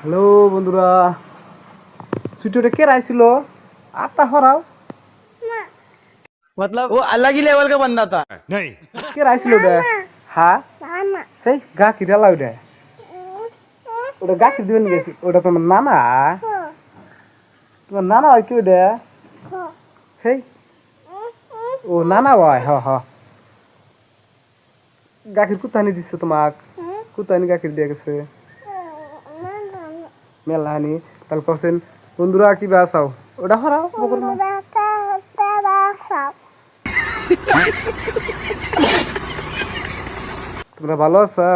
Hello বন্ধুরা, সুইটুটা কে রাইছিল? আটটা হরাও मतलब वो अलग ही लेवल का बंदा था। नहीं। কে রাইছিল ওটা? হ্যাঁ, সেই গা কিরালা ওটা। ওটা গা কি দিবেন গেছি? ওটা তোমার নানা? তোমার নানা হয় কি ওটা? সেই ও নানা হয়, হ হ। গাখির কুতানি দিচ্ছে তোমাক? কুতানি গাখির দিয়ে গেছে মেলাহানি। তাহলে করছেন বন্ধুরা কি বাসাও ওটা হরাও বকর না। তোমরা ভালো আছো?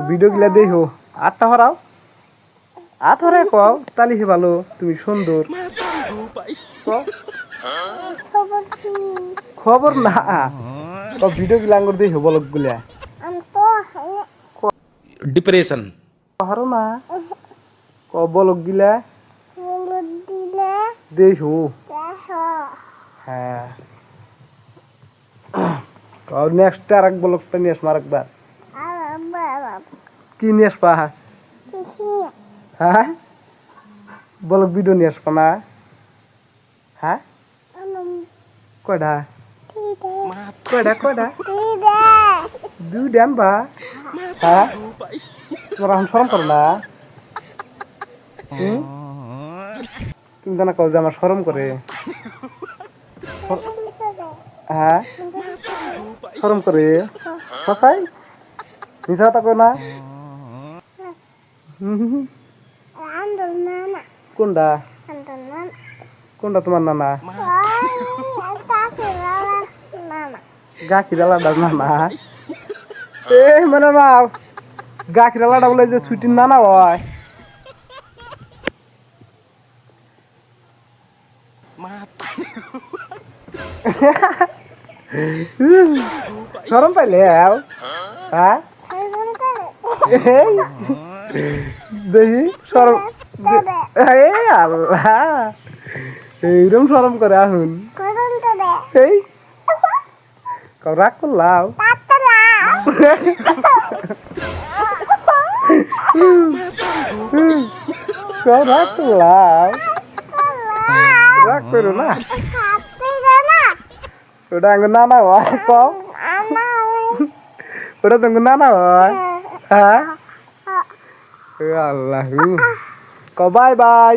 ভিডিও গুলা দেখো। আটটা হরাও, আট হরাই কও তালি হে ভালো, তুমি সুন্দর। কও। খবর না, ভিডিও গুলা আঙ্গুর দেখো বলক গুলা डिप्रेशन। হারো না, বলক গিলা দেখো। হ্যাঁ, নেক্সট আর এক বলকটা নিয়ে আসবো আরেকবার। কি নিয়ে আসবা? হ্যাঁ, বলক ভিডিও নিয়ে আসবা না? হ্যাঁ, কয়টা কয়টা কয়টা দুইটা আনবা? হ্যাঁ, তোমরা এখন শরম করো না? তুমি জানা কও যে আমার শরম করে? হ্যাঁ, শরম করে সসাই মিছা কথা কয় না? কোনটা কোনটা তোমার নানা? গা খিরালাটা নানা? এ মানে না, গা খিরালাটা বলে যে সুইটির নানা হয়। শরম পাইলে? হ্যাঁ, এই দেখি শরম। এই আল্লাহ, এইরকম শরম করে আহুন। এই রাগ করলাম। রাগ করলাম, রাগ করো না। ওটা আঙ্গুর নানা হয়, কও ওটা তো নানা হয়। হ্যাঁ, আল্লাহ কও বাই বাই।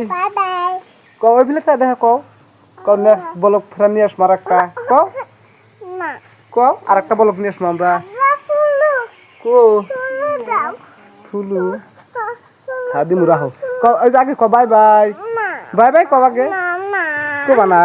কও ওই বিলে চাই দেখা, কও কও নেক্সট বলক ফেরা নিয়ে আসবো আরেকটা। কও কও আরেকটা বলক নিয়ে আসবো আমরা। কো ফুলু হাদি মুরাহ। কও ওই যে আগে কও বাই বাই। বাই বাই কও আগে, কবা না?